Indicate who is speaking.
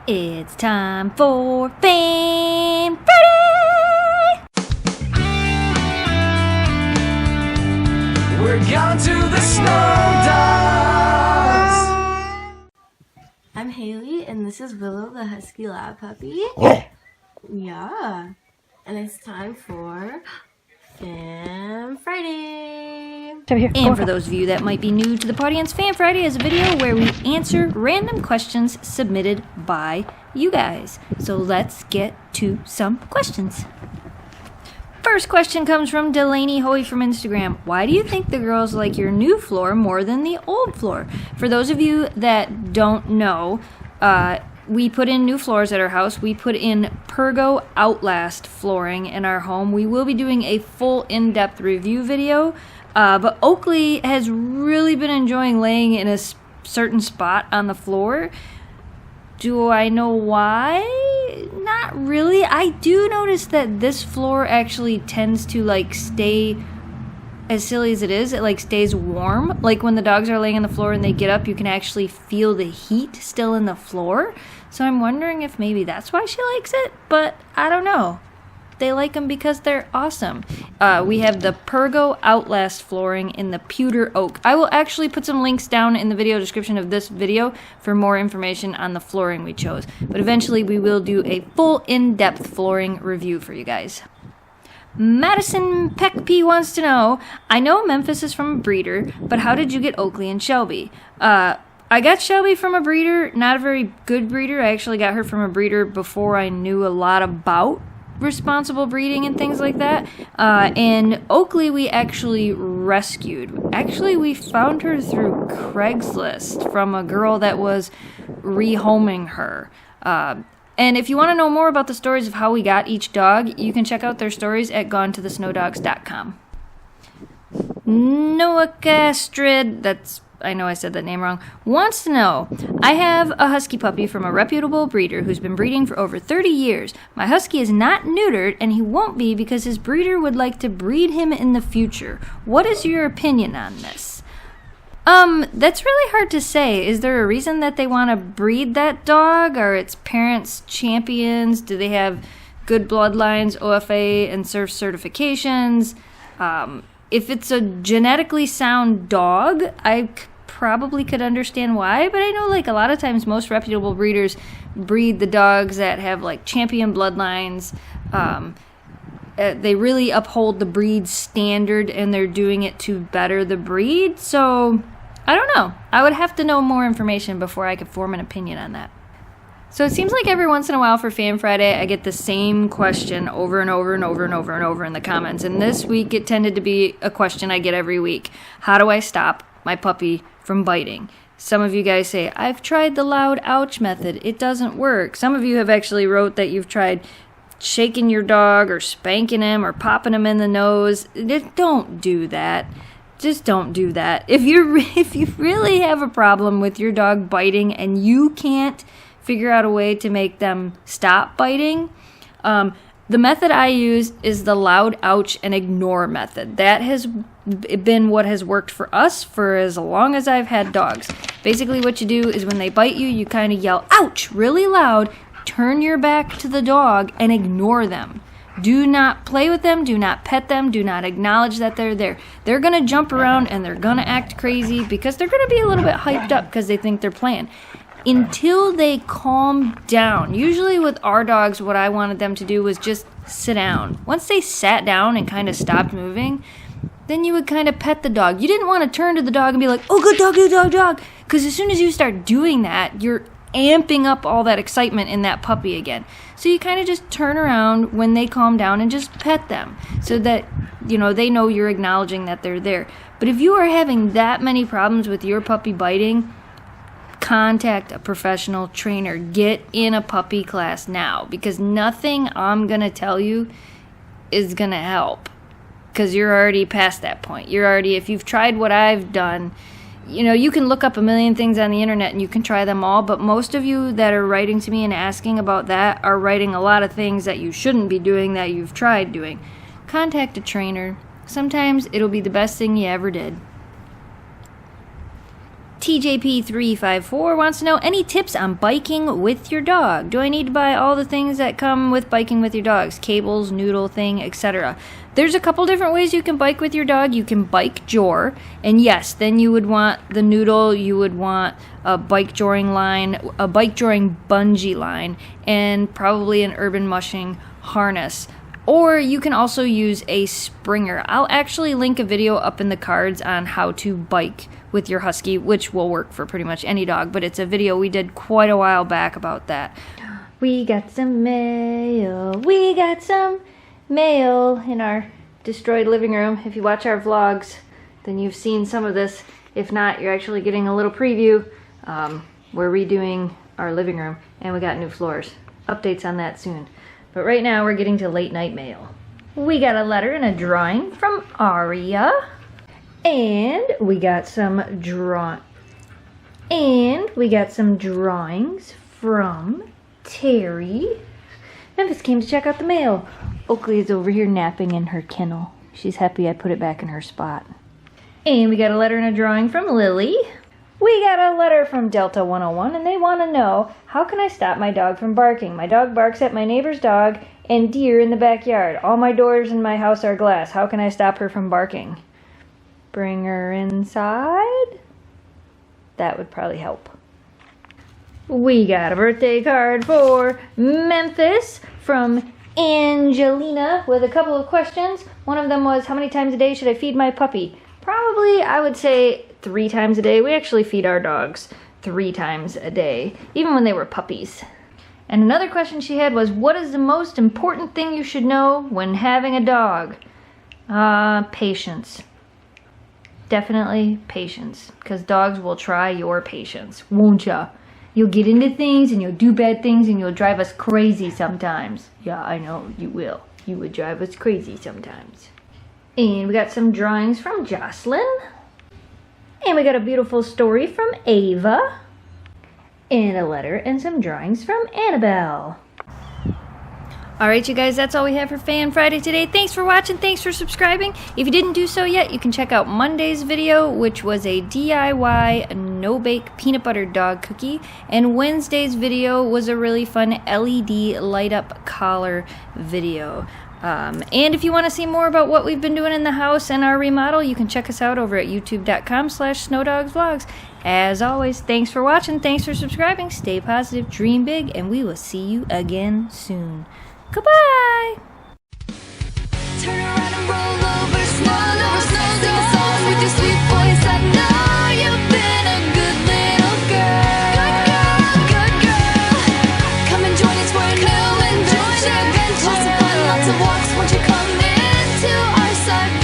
Speaker 1: It's time for Fan Friday!
Speaker 2: We're going to the Snow Dogs!
Speaker 3: I'm Haley, and this is Willow, the Husky Lab Puppy. Yeah. And it's time for Fan Friday.
Speaker 1: And for those of you that might be new to the audience, Fan Friday is a video where we answer random questions submitted by you guys. So let's get to some questions. First question comes from Delaney Hoey from Instagram. Why do you think the girls like your new floor more than the old floor? For those of you that don't know, we put in new floors at our house. We put in Pergo Outlast flooring in our home. We will be doing a full in-depth review video, but Oakley has really been enjoying laying in a certain spot on the floor. Do I know why? Not really. I do notice that this floor actually tends to stay, as silly as it is, it stays warm. Like when the dogs are laying on the floor and they get up, you can actually feel the heat still in the floor. So I'm wondering if maybe that's why she likes it, but I don't know. They like them because they're awesome. We have the Pergo Outlast flooring in the pewter oak. I will actually put some links down in the video description of this video for more information on the flooring we chose. But eventually we will do a full in-depth flooring review for you guys. Madison Peck P wants to know, I know Memphis is from a breeder, but how did you get Oakley and Shelby? I got Shelby from a breeder, not a very good breeder. I actually got her from a breeder before I knew a lot about responsible breeding and things like that. And Oakley we actually rescued. Actually, we found her through Craigslist from a girl that was rehoming her. And if you want to know more about the stories of how we got each dog, you can check out their stories at GonetotheSnowDogs.com. Noah Castrid, I know I said that name wrong, wants to know, I have a husky puppy from a reputable breeder who's been breeding for over 30 years. My husky is not neutered, and he won't be because his breeder would like to breed him in the future. What is your opinion on this? That's really hard to say. Is there a reason that they want to breed that dog? Are its parents champions? Do they have good bloodlines, OFA, and SURF certifications? If it's a genetically sound dog, I probably could understand why, but I know a lot of times most reputable breeders breed the dogs that have champion bloodlines. They really uphold the breed standard and they're doing it to better the breed. So I don't know. I would have to know more information before I could form an opinion on that. So it seems like every once in a while for Fan Friday, I get the same question over and over and over and over and over in the comments. And this week, it tended to be a question I get every week. How do I stop my puppy from biting? Some of you guys say, I've tried the loud ouch method. It doesn't work. Some of you have actually wrote that you've tried shaking your dog or spanking him or popping him in the nose. Don't do that. Just don't do that. If you really have a problem with your dog biting and you can't figure out a way to make them stop biting, the method I use is the loud ouch and ignore method. That has been what has worked for us for as long as I've had dogs. Basically what you do is when they bite you, you kind of yell ouch really loud, turn your back to the dog and ignore them. Do not play with them, do not pet them, do not acknowledge that they're there. They're going to jump around and they're going to act crazy because they're going to be a little bit hyped up because they think they're playing. Until they calm down. Usually with our dogs, what I wanted them to do was just sit down. Once they sat down and kind of stopped moving, then you would kind of pet the dog. You didn't want to turn to the dog and be like, oh, good dog, good dog, dog. Because as soon as you start doing that, you're amping up all that excitement in that puppy again. So you kind of just turn around when they calm down and just pet them so that, they know you're acknowledging that they're there. But if you are having that many problems with your puppy biting, contact a professional trainer. Get in a puppy class now because nothing I'm going to tell you is going to help because you're already past that point. If you've tried what I've done, you can look up a million things on the internet and you can try them all, but most of you that are writing to me and asking about that are writing a lot of things that you shouldn't be doing that you've tried doing. Contact a trainer. Sometimes it'll be the best thing you ever did. TJP354 wants to know any tips on biking with your dog. Do I need to buy all the things that come with biking with your dogs? Cables, noodle thing, etc. There's a couple different ways you can bike with your dog. You can bike jor, and yes, then you would want the noodle, you would want a bike joring line, a bike joring bungee line, and probably an urban mushing harness. Or you can also use a springer. I'll actually link a video up in the cards on how to bike with your husky, which will work for pretty much any dog, but it's a video we did quite a while back about that. We got some mail. We got some mail in our destroyed living room. If you watch our vlogs, then you've seen some of this. If not, you're actually getting a little preview. We're redoing our living room, and we got new floors. Updates on that soon. But right now, we're getting to late night mail. We got a letter and a drawing from Aria. And we got some drawings from Terry. Memphis came to check out the mail. Oakley is over here napping in her kennel. She's happy I put it back in her spot. And we got a letter and a drawing from Lily. We got a letter from Delta 101, and they want to know, how can I stop my dog from barking? My dog barks at my neighbor's dog and deer in the backyard. All my doors in my house are glass. How can I stop her from barking? Bring her inside? That would probably help. We got a birthday card for Memphis from Angelina with a couple of questions. One of them was, how many times a day should I feed my puppy? Probably, I would say 3 times a day. We actually feed our dogs 3 times a day, even when they were puppies. And another question she had was, what is the most important thing you should know when having a dog? Patience. Definitely patience, because dogs will try your patience, won't ya? You'll get into things and you'll do bad things and you'll drive us crazy sometimes. Yeah, I know, you will. You would drive us crazy sometimes. And we got some drawings from Jocelyn. And we got a beautiful story from Ava. And a letter and some drawings from Annabelle. Alright, you guys, that's all we have for Fan Friday today. Thanks for watching. Thanks for subscribing. If you didn't do so yet, you can check out Monday's video, which was a DIY no-bake peanut butter dog cookie. And Wednesday's video was a really fun LED light-up collar video. And if you want to see more about what we've been doing in the house and our remodel, you can check us out over at youtube.com/snowdogsvlogs. As always, thanks for watching, thanks for subscribing, stay positive, dream big, and we will see you again soon. Goodbye!
Speaker 2: Turn around and roll over, sing a song with your sweet voice. I know you've been a good little girl. Good girl. Come and join us for a new adventure. Lots of fun, lots of walks. Won't you come into our side?